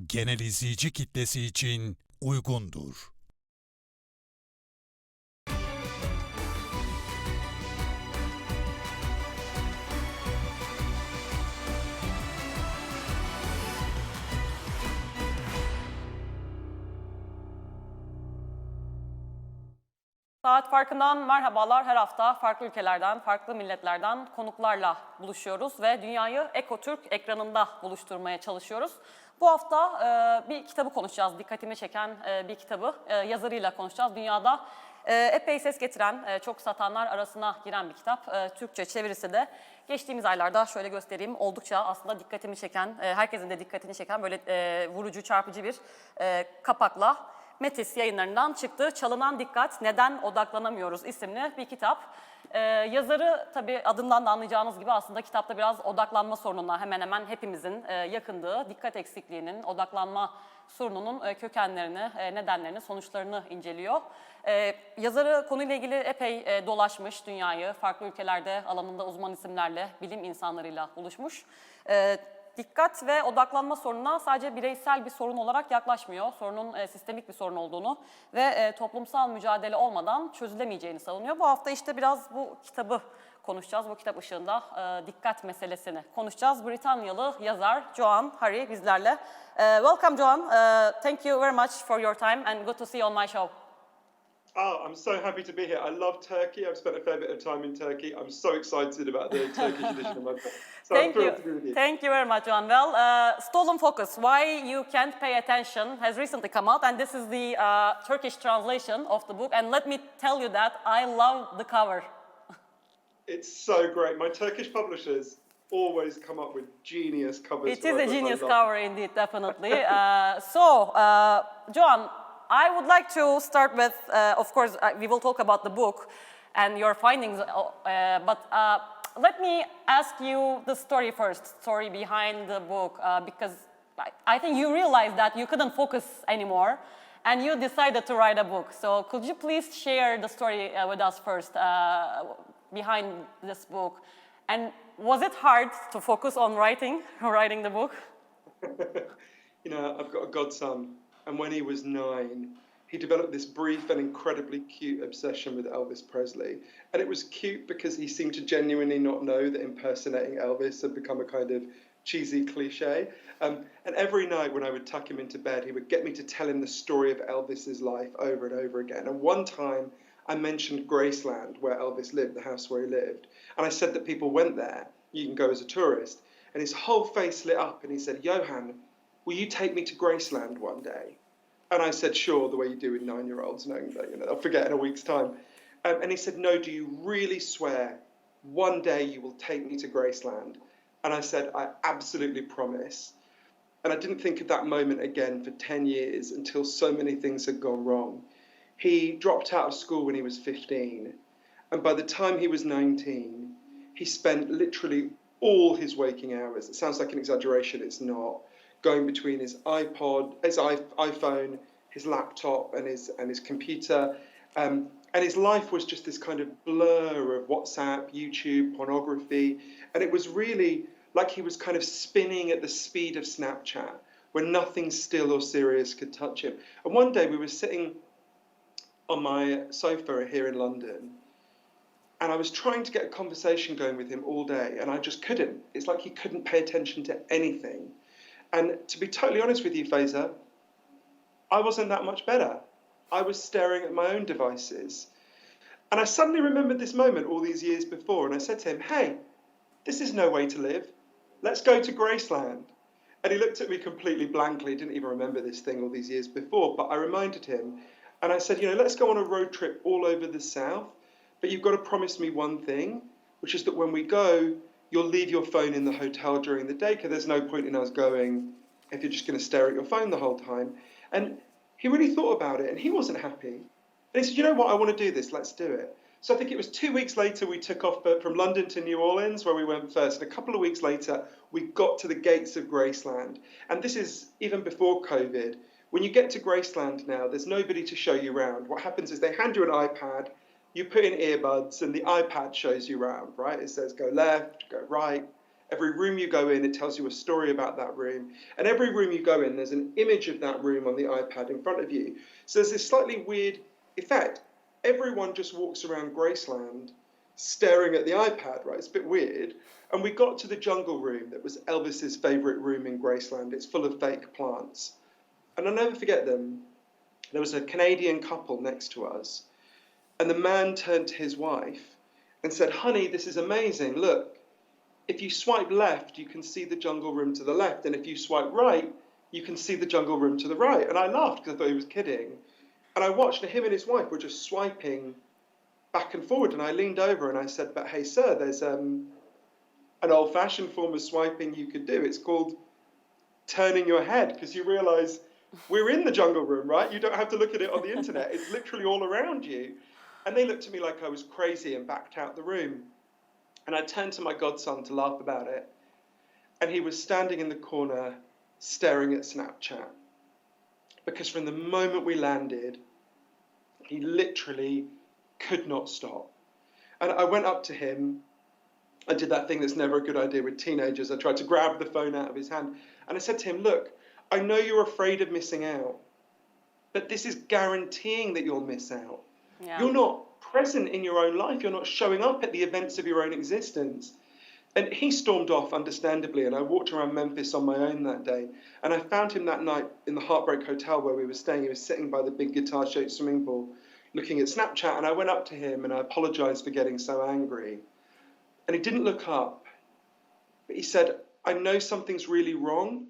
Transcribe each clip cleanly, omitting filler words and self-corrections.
genel izleyici kitlesi için uygundur. Saat Farkı'ndan merhabalar. Her hafta farklı ülkelerden, farklı milletlerden konuklarla buluşuyoruz ve dünyayı Ekotürk ekranında buluşturmaya çalışıyoruz. Bu hafta bir kitabı konuşacağız. Dikkatimi çeken bir kitabı yazarıyla konuşacağız. Dünyada epey ses getiren, çok satanlar arasına giren bir kitap. Türkçe çevirisi de geçtiğimiz aylarda şöyle göstereyim. Oldukça aslında dikkatimi çeken, herkesin de dikkatini çeken böyle vurucu, çarpıcı bir kapakla Metis yayınlarından çıktı. Çalınan, Dikkat, Neden, Odaklanamıyoruz isimli bir kitap. Yazarı tabii adından da anlayacağınız gibi aslında kitapta biraz odaklanma sorununa hemen hemen hepimizin yakındığı, dikkat eksikliğinin, odaklanma sorununun kökenlerini, nedenlerini, sonuçlarını inceliyor. Yazarı konuyla ilgili epey dolaşmış dünyayı, farklı ülkelerde alanında uzman isimlerle, bilim insanlarıyla buluşmuş. Dikkat ve odaklanma sorununa sadece bireysel bir sorun olarak yaklaşmıyor. Sorunun sistemik bir sorun olduğunu ve toplumsal mücadele olmadan çözülemeyeceğini savunuyor. Bu hafta işte biraz bu kitabı konuşacağız. Bu kitap ışığında dikkat meselesini konuşacağız. Britanyalı yazar Johann Hari bizlerle. Welcome Johann. Thank you very much for your time and good to see you on my show. Oh, I'm so happy to be here. I love Turkey. I've spent a fair bit of time in Turkey. I'm so excited about the Turkish edition of my book. So I'm thrilled to be with you. Thank you very much, John. Well, Stolen Focus, Why You Can't Pay Attention has recently come out, and this is the Turkish translation of the book. And let me tell you that I love the cover. It's so great. My Turkish publishers always come up with genius covers. It is a genius cover indeed, definitely. John, I would like to start with, of course, we will talk about the book and your findings, but let me ask you the story first, story behind the book, because I think you realized that you couldn't focus anymore and you decided to write a book. So could you please share the story with us first behind this book? And was it hard to focus on writing the book? You know, I've got a godson. And when he was 9, he developed this brief and incredibly cute obsession with Elvis Presley. And it was cute because he seemed to genuinely not know that impersonating Elvis had become a kind of cheesy cliche. And every night when I would tuck him into bed, he would get me to tell him the story of Elvis's life over and over again. And one time I mentioned Graceland, where Elvis lived, the house where he lived. And I said that people went there. You can go as a tourist. And his whole face lit up and he said, Johann, will you take me to Graceland one day? And I said, sure, the way you do with 9-year-olds, knowing that they'll forget in a week's time. And he said, no, do you really swear one day you will take me to Graceland? And I said, I absolutely promise. And I didn't think of that moment again for 10 years until so many things had gone wrong. He dropped out of school when he was 15. And by the time he was 19, he spent literally all his waking hours. It sounds like an exaggeration, it's not. Going between his iPod, his iPhone, his laptop, and his computer, and his life was just this kind of blur of WhatsApp, YouTube, pornography, and it was really like he was kind of spinning at the speed of Snapchat, where nothing still or serious could touch him. And one day we were sitting on my sofa here in London, and I was trying to get a conversation going with him all day, and I just couldn't. It's like he couldn't pay attention to anything. And to be totally honest with you, Feyza, I wasn't that much better. I was staring at my own devices. And I suddenly remembered this moment all these years before, and I said to him, hey, this is no way to live. Let's go to Graceland. And he looked at me completely blankly, didn't even remember this thing all these years before, but I reminded him, and I said, let's go on a road trip all over the South, but you've got to promise me one thing, which is that when we go, you'll leave your phone in the hotel during the day because there's no point in us going if you're just going to stare at your phone the whole time. And he really thought about it and he wasn't happy. And he said, you know what, I want to do this, let's do it. So I think it was 2 weeks later we took off from London to New Orleans where we went first. And a couple of weeks later, we got to the gates of Graceland. And this is even before COVID. When you get to Graceland now, there's nobody to show you around. What happens is they hand you an iPad, you put in earbuds and the iPad shows you around, right? It says go left, go right. Every room you go in, it tells you a story about that room. And every room you go in, there's an image of that room on the iPad in front of you. So there's this slightly weird effect. Everyone just walks around Graceland staring at the iPad, right? It's a bit weird. And we got to the jungle room that was Elvis's favorite room in Graceland. It's full of fake plants. And I'll never forget them. There was a Canadian couple next to us. And the man turned to his wife and said, "Honey, this is amazing. Look, if you swipe left, you can see the jungle room to the left. And if you swipe right, you can see the jungle room to the right." And I laughed because I thought he was kidding. And I watched him and his wife were just swiping back and forward. And I leaned over and I said, "But hey, sir, there's an old-fashioned form of swiping you could do. It's called turning your head, because you realize we're in the jungle room, right? You don't have to look at it on the internet. It's literally all around you." And they looked at me like I was crazy and backed out the room. And I turned to my godson to laugh about it. And he was standing in the corner staring at Snapchat. Because from the moment we landed, he literally could not stop. And I went up to him. I did that thing that's never a good idea with teenagers. I tried to grab the phone out of his hand. And I said to him, "Look, I know you're afraid of missing out, but this is guaranteeing that you'll miss out. Yeah. You're not present in your own life. You're not showing up at the events of your own existence." And he stormed off, understandably, and I walked around Memphis on my own that day. And I found him that night in the Heartbreak Hotel where we were staying. He was sitting by the big guitar-shaped swimming pool looking at Snapchat, and I went up to him and I apologized for getting so angry. And he didn't look up, but he said, "I know something's really wrong,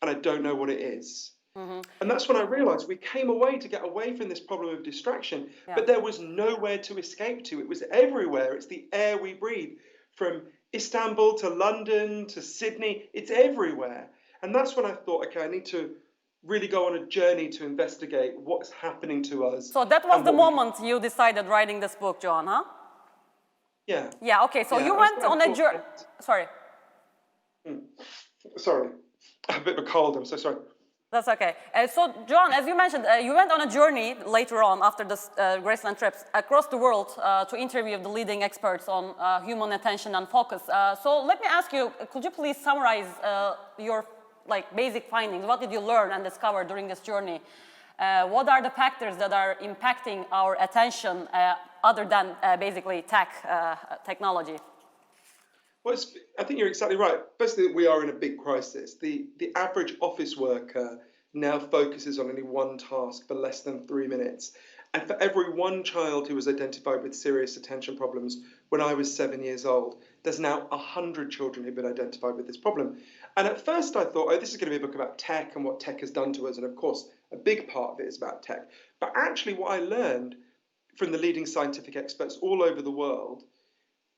and I don't know what it is." Mm-hmm. And that's when I realized we came away to get away from this problem of distraction, Yeah. but there was nowhere to escape to. It was everywhere. It's the air we breathe. From Istanbul to London to Sydney, it's everywhere. And that's when I thought, okay, I need to really go on a journey to investigate what's happening to us. So that was and the what we- moment you decided writing this book, Johann, huh? Yeah. Yeah, okay, so Yeah, you that's went what I on a thought. journey. Sorry. Sorry, a bit of a cold, I'm so sorry. That's okay. So, Johann, as you mentioned, you went on a journey later on after this Graceland trips across the world to interview the leading experts on human attention and focus. So let me ask you, could you please summarize your basic findings? What did you learn and discover during this journey? What are the factors that are impacting our attention other than basically technology? Well, I think you're exactly right. Firstly, we are in a big crisis. The average office worker now focuses on only one task for less than 3 minutes. And for every one child who was identified with serious attention problems when I was 7 years old, there's now 100 children who've been identified with this problem. And at first I thought, oh, this is going to be a book about tech and what tech has done to us. And of course, a big part of it is about tech. But actually what I learned from the leading scientific experts all over the world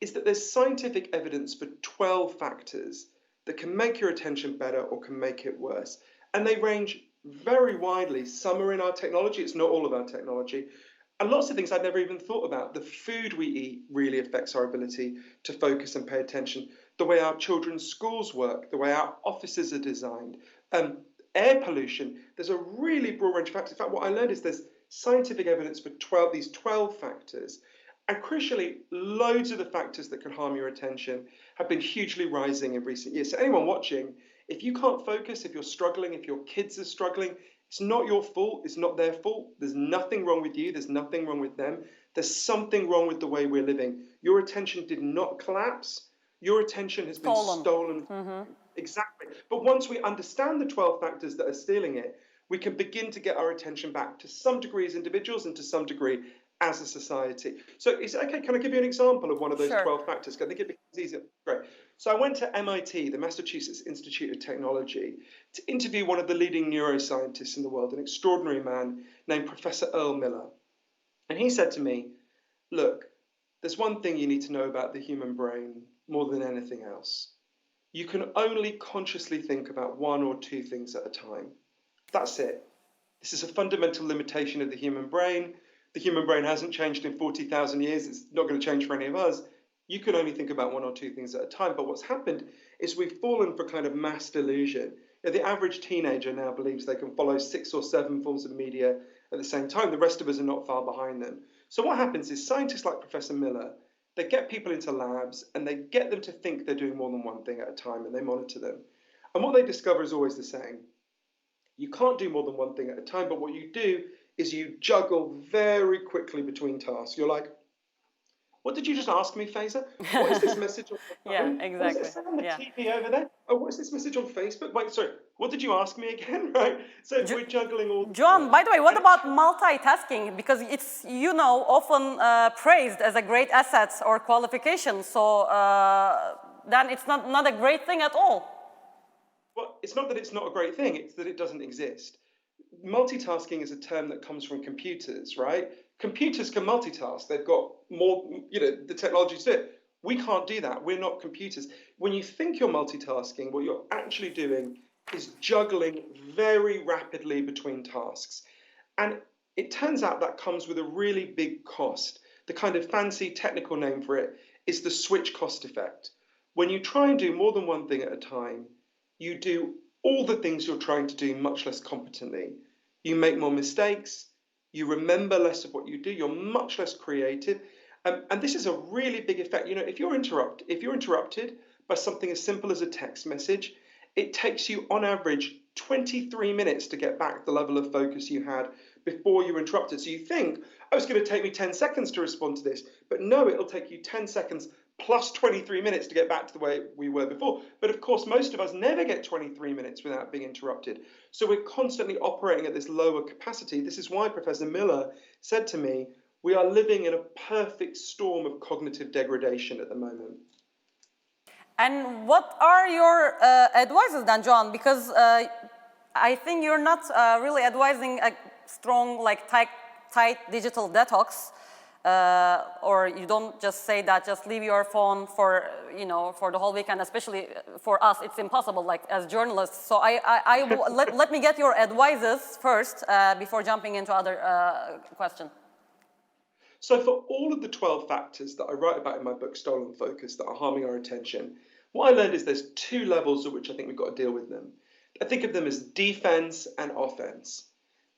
is that there's scientific evidence for 12 factors that can make your attention better or can make it worse. And they range very widely. Some are in our technology, it's not all of our technology. And lots of things I'd never even thought about. The food we eat really affects our ability to focus and pay attention. The way our children's schools work, the way our offices are designed, air pollution. There's a really broad range of factors. In fact, what I learned is there's scientific evidence for these 12 factors. And crucially, loads of the factors that can harm your attention have been hugely rising in recent years. So anyone watching, if you can't focus, if you're struggling, if your kids are struggling, it's not your fault, it's not their fault. There's nothing wrong with you, there's nothing wrong with them. There's something wrong with the way we're living. Your attention did not collapse. Your attention has been stolen. Mm-hmm. Exactly. But once we understand the 12 factors that are stealing it, we can begin to get our attention back to some degree as individuals and to some degree as a society. So is it okay, can I give you an example of one of those 12 factors? I think it becomes easier. Great. So I went to MIT, the Massachusetts Institute of Technology, to interview one of the leading neuroscientists in the world, an extraordinary man named Professor Earl Miller. And he said to me, look, there's one thing you need to know about the human brain more than anything else. You can only consciously think about one or two things at a time. That's it. This is a fundamental limitation of the human brain. The human brain hasn't changed in 40,000 years. It's not going to change for any of us. You can only think about one or two things at a time. But what's happened is we've fallen for kind of mass delusion. The average teenager now believes they can follow 6 or 7 forms of media at the same time. The rest of us are not far behind them. So what happens is scientists like Professor Miller They get people into labs and they get them to think they're doing more than one thing at a time, and they monitor them. And what they discover is always the same. You can't do more than one thing at a time, but what you do is you juggle very quickly between tasks. You're like, what did you just ask me, Feyza? What is this message on the phone? Yeah, What does exactly. it say on the Yeah. TV over there? Oh, what is this message on Facebook? Wait, sorry, what did you ask me again? Right? So we're juggling all the Johann, time. by the way, what about multitasking? Because it's, often praised as a great asset or qualification. So then it's not a great thing at all. Well, it's not that it's not a great thing, it's that it doesn't exist. Multitasking is a term that comes from computers, right? Computers can multitask. They've got more, the technology to do it. We can't do that. We're not computers. When you think you're multitasking, what you're actually doing is juggling very rapidly between tasks. And it turns out that comes with a really big cost. The kind of fancy technical name for it is the switch cost effect. When you try and do more than one thing at a time, you do all the things you're trying to do much less competently. You make more mistakes, you remember less of what you do, you're much less creative. And this is a really big effect. If you're interrupted by something as simple as a text message, it takes you on average 23 minutes to get back the level of focus you had before you were interrupted. So you think, oh, it's going to take me 10 seconds to respond to this. But no, it'll take you 10 seconds plus 23 minutes to get back to the way we were before. But of course, most of us never get 23 minutes without being interrupted. So we're constantly operating at this lower capacity. This is why Professor Miller said to me, we are living in a perfect storm of cognitive degradation at the moment. And what are your advices then, Johann? Because I think you're not really advising a strong, tight digital detox. Or you don't just say that, just leave your phone for the whole weekend, especially for us, it's impossible, as journalists. So let me get your advices first before jumping into other question. So for all of the 12 factors that I write about in my book, Stolen Focus, that are harming our attention, what I learned is there's two levels at which I think we've got to deal with them. I think of them as defense and offense.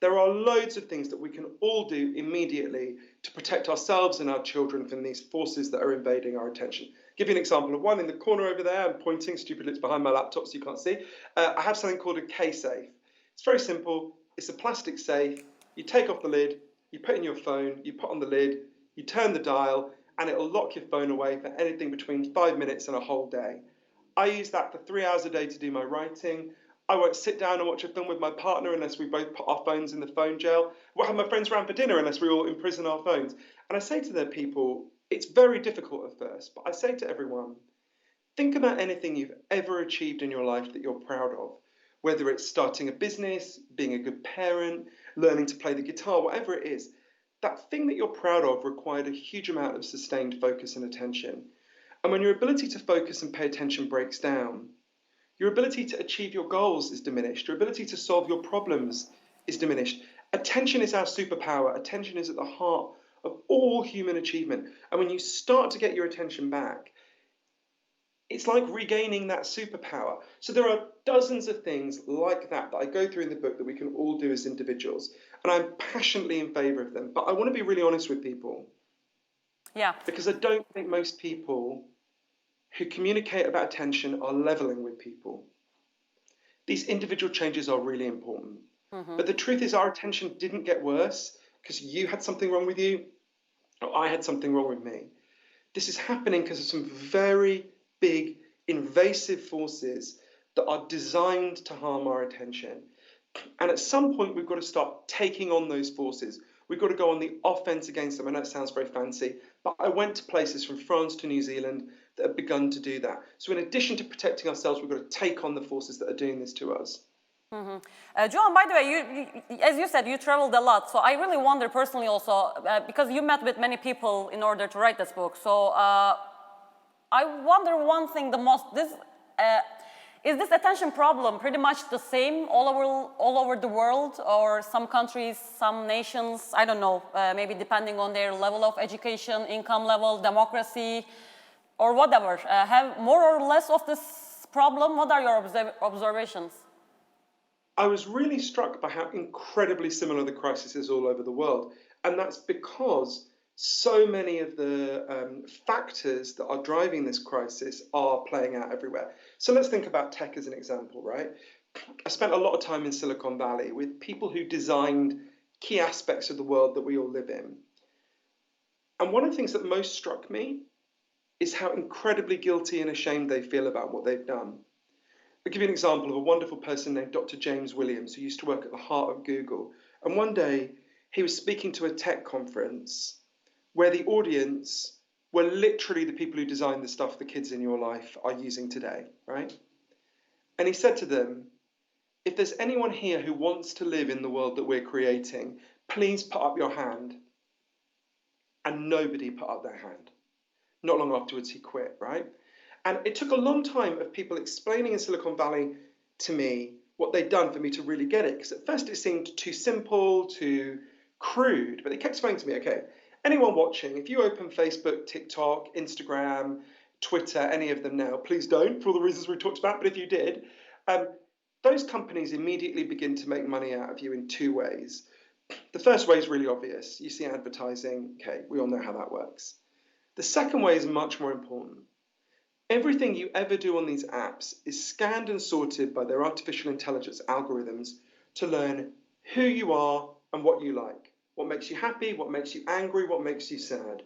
There are loads of things that we can all do immediately to protect ourselves and our children from these forces that are invading our attention. I'll give you an example of one in the corner over there. I'm pointing stupidly, it's behind my laptop so you can't see. I have something called a K-safe. It's very simple. It's a plastic safe. You take off the lid, you put in your phone, you put on the lid, you turn the dial, and it'll lock your phone away for anything between 5 minutes and a whole day. I use that for 3 hours a day to do my writing. I won't sit down and watch a film with my partner unless we both put our phones in the phone jail. I won't have my friends round for dinner unless we all imprison our phones. And I say to the people, it's very difficult at first, but I say to everyone, think about anything you've ever achieved in your life that you're proud of. Whether it's starting a business, being a good parent, learning to play the guitar, whatever it is, that thing that you're proud of required a huge amount of sustained focus and attention. And when your ability to focus and pay attention breaks down, your ability to achieve your goals is diminished. Your ability to solve your problems is diminished. Attention is our superpower. Attention is at the heart of all human achievement. And when you start to get your attention back, it's like regaining that superpower. So there are dozens of things like that I go through in the book that we can all do as individuals. And I'm passionately in favor of them. But I want to be really honest with people. Yeah. Because I don't think most people who communicate about attention are leveling with people. These individual changes are really important. Mm-hmm. But the truth is our attention didn't get worse because you had something wrong with you or I had something wrong with me. This is happening because of some very big, invasive forces that are designed to harm our attention. And at some point, we've got to start taking on those forces. We've got to go on the offense against them. I know it sounds very fancy, but I went to places from France to New Zealand that have begun to do that. So in addition to protecting ourselves, we've got to take on the forces that are doing this to us. Mm-hmm. Johann, by the way, you, as you said, you traveled a lot. So I really wonder personally also, because you met with many people in order to write this book. So I wonder one thing the most, is this attention problem pretty much the same all over the world, or some countries, some nations, I don't know, maybe depending on their level of education, income level, democracy, or whatever, have more or less of this problem? What are your observations? I was really struck by how incredibly similar the crisis is all over the world. And that's because so many of the factors that are driving this crisis are playing out everywhere. So let's think about tech as an example, right? I spent a lot of time in Silicon Valley with people who designed key aspects of the world that we all live in. And one of the things that most struck me is how incredibly guilty and ashamed they feel about what they've done. I'll give you an example of a wonderful person named Dr. James Williams, who used to work at the heart of Google. And one day he was speaking to a tech conference where the audience were literally the people who designed the stuff the kids in your life are using today, right? And he said to them, if there's anyone here who wants to live in the world that we're creating, please put up your hand. And nobody put up their hand. Not long afterwards, he quit, right? And it took a long time of people explaining in Silicon Valley to me what they'd done for me to really get it. Because at first it seemed too simple, too crude. But they kept explaining to me, okay, anyone watching, if you open Facebook, TikTok, Instagram, Twitter, any of them now, please don't, for all the reasons we talked about, but if you did, those companies immediately begin to make money out of you in two ways. The first way is really obvious. You see advertising, okay, we all know how that works. The second way is much more important. Everything you ever do on these apps is scanned and sorted by their artificial intelligence algorithms to learn who you are and what you like, what makes you happy, what makes you angry, what makes you sad.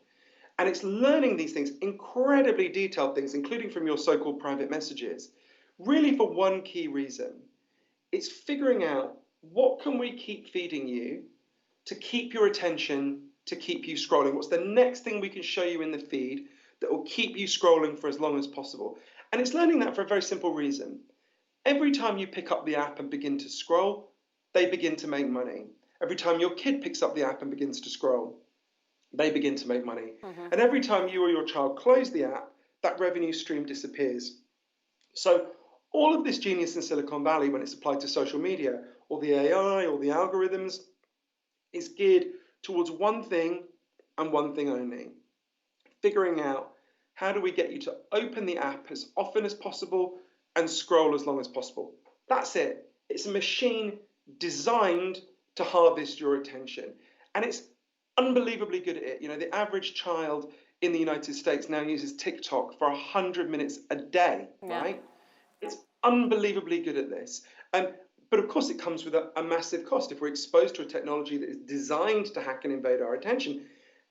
And it's learning these things, incredibly detailed things, including from your so-called private messages, really for one key reason. It's figuring out what can we keep feeding you to keep your attention, to keep you scrolling. What's the next thing we can show you in the feed that will keep you scrolling for as long as possible? And it's learning that for a very simple reason. Every time you pick up the app and begin to scroll, they begin to make money. Every time your kid picks up the app and begins to scroll, they begin to make money. And every time you or your child close the app, that revenue stream disappears. So all of this genius in Silicon Valley, when it's applied to social media, or the AI, or the algorithms, is geared towards one thing and one thing only. Figuring out how do we get you to open the app as often as possible and scroll as long as possible. That's it. It's a machine designed to harvest your attention. And it's unbelievably good at it. You know, the average child in the United States now uses TikTok for 100 minutes a day, right? It's unbelievably good at this. But of course, it comes with a massive cost. If we're exposed to a technology that is designed to hack and invade our attention,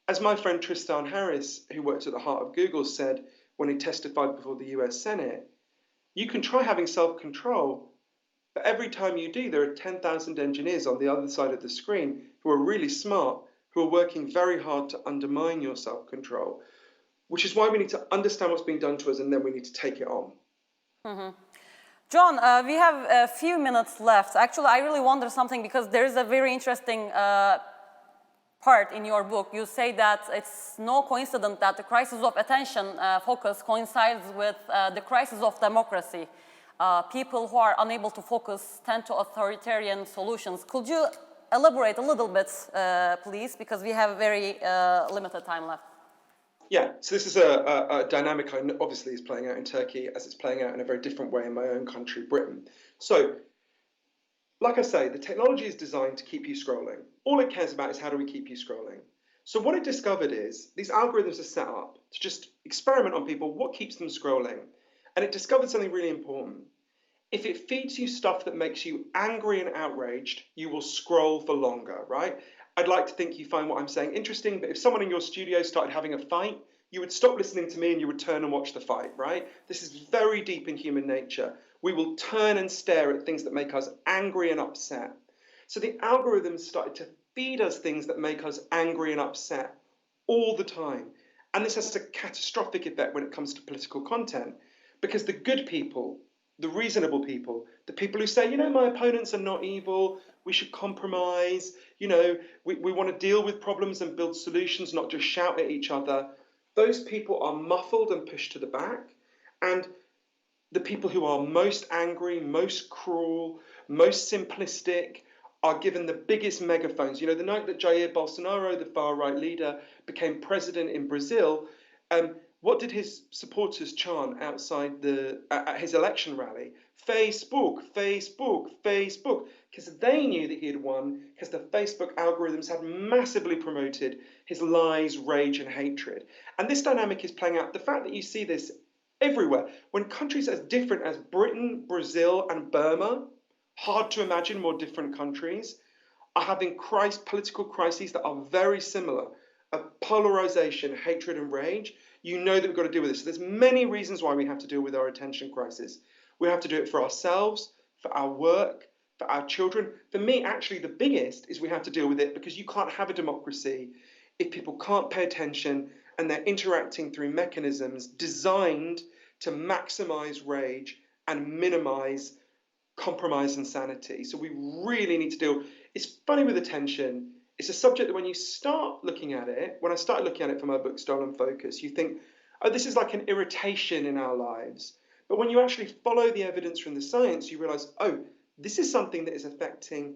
as my friend Tristan Harris, who works at the heart of Google, said when he testified before the US Senate, you can try having self-control, but every time you do, there are 10,000 engineers on the other side of the screen who are really smart, who are working very hard to undermine your self-control, which is why we need to understand what's being done to us and then we need to take it on. John, we have a few minutes left. Actually, I really wonder something because there is a very interesting part in your book. You say that it's no coincidence that the crisis of attention focus coincides with the crisis of democracy. People who are unable to focus tend to authoritarian solutions. Could you elaborate a little bit, please? Because we have very limited time left. Yeah, so this is a dynamic I obviously is playing out in Turkey as it's playing out in a very different way in my own country, Britain. So, like I say, the technology is designed to keep you scrolling. All it cares about is how do we keep you scrolling. So what it discovered is these algorithms are set up to just experiment on people, what keeps them scrolling. And it discovered something really important. If it feeds you stuff that makes you angry and outraged, you will scroll for longer, right? I'd like to think you find what I'm saying interesting, but if someone in your studio started having a fight, you would stop listening to me and you would turn and watch the fight, right? This is very deep in human nature. We will turn and stare at things that make us angry and upset. So the algorithms started to feed us things that make us angry and upset all the time. And this has a catastrophic effect when it comes to political content, because the good people, the reasonable people, the people who say, you know, my opponents are not evil, we should compromise, you know, we want to deal with problems and build solutions, not just shout at each other. Those people are muffled and pushed to the back. And the people who are most angry, most cruel, most simplistic are given the biggest megaphones. You know, the night that Jair Bolsonaro, the far-right leader, became president in Brazil, what did his supporters chant outside at his election rally? Facebook, Facebook, Facebook, because they knew that he had won, because the Facebook algorithms had massively promoted his lies, rage, and hatred. And this dynamic is playing out. The fact that you see this everywhere, when countries as different as Britain, Brazil, and Burma, hard to imagine more different countries, are having political crises that are very similar, of polarization, hatred, and rage. You know that we've got to deal with this. So there's many reasons why we have to deal with our attention crisis. We have to do it for ourselves, for our work, for our children. For me, actually, the biggest is we have to deal with it because you can't have a democracy if people can't pay attention and they're interacting through mechanisms designed to maximize rage and minimize compromise and sanity. So we really need to deal. It's funny with attention. It's a subject that when you start looking at it, when I started looking at it for my book, Stolen Focus, you think, oh, this is like an irritation in our lives. But when you actually follow the evidence from the science, you realize, oh, this is something that is affecting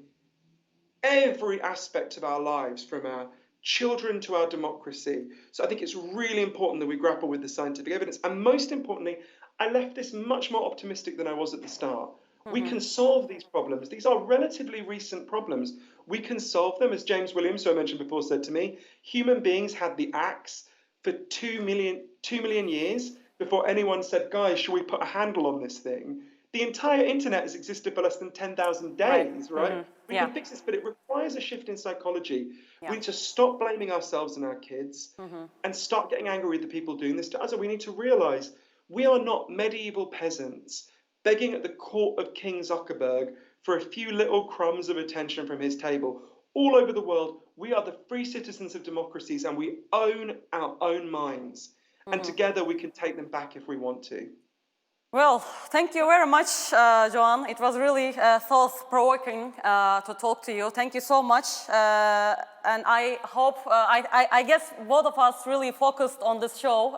every aspect of our lives, from our children to our democracy. So I think it's really important that we grapple with the scientific evidence. And most importantly, I left this much more optimistic than I was at the start. We can solve these problems. These are relatively recent problems. We can solve them. As James Williams, who I mentioned before, said to me, human beings had the axe for 2 million years before anyone said, guys, should we put a handle on this thing? The entire internet has existed for less than 10,000 days, right? We can fix this, but it requires a shift in psychology. We need to stop blaming ourselves and our kids and start getting angry with the people doing this to us. We need to realize we are not medieval peasants begging at the court of King Zuckerberg for a few little crumbs of attention from his table. All over the world, we are the free citizens of democracies and we own our own minds. And together we can take them back if we want to. Well, thank you very much, Johann. It was really thought-provoking to talk to you. Thank you so much. And I hope, I guess both of us really focused on this show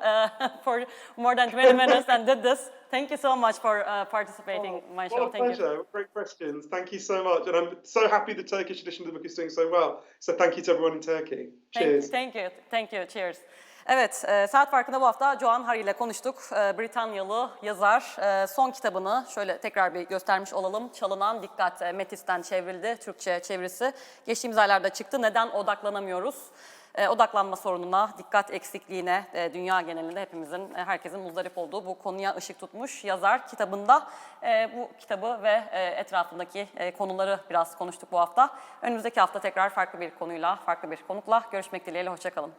for more than 20 minutes and did this. Thank you so much for participating in my show. Thank you. Great questions. Thank you so much. And I'm so happy the Turkish edition of the book is doing so well. So thank you to everyone in Turkey. Cheers. Thank you. Cheers. Evet, Saat Farkı'nda bu hafta Johann Hari ile konuştuk. Britanyalı yazar. Son kitabını şöyle tekrar bir göstermiş olalım. Çalınan, Dikkat, Metis'ten çevrildi. Türkçe çevirisi. Geçtiğimiz aylarda çıktı. Neden odaklanamıyoruz? Odaklanma sorununa, dikkat eksikliğine dünya genelinde hepimizin, herkesin muzdarip olduğu bu konuya ışık tutmuş yazar kitabında bu kitabı ve etrafındaki konuları biraz konuştuk bu hafta. Önümüzdeki hafta tekrar farklı bir konuyla, farklı bir konukla görüşmek dileğiyle. Hoşça kalın.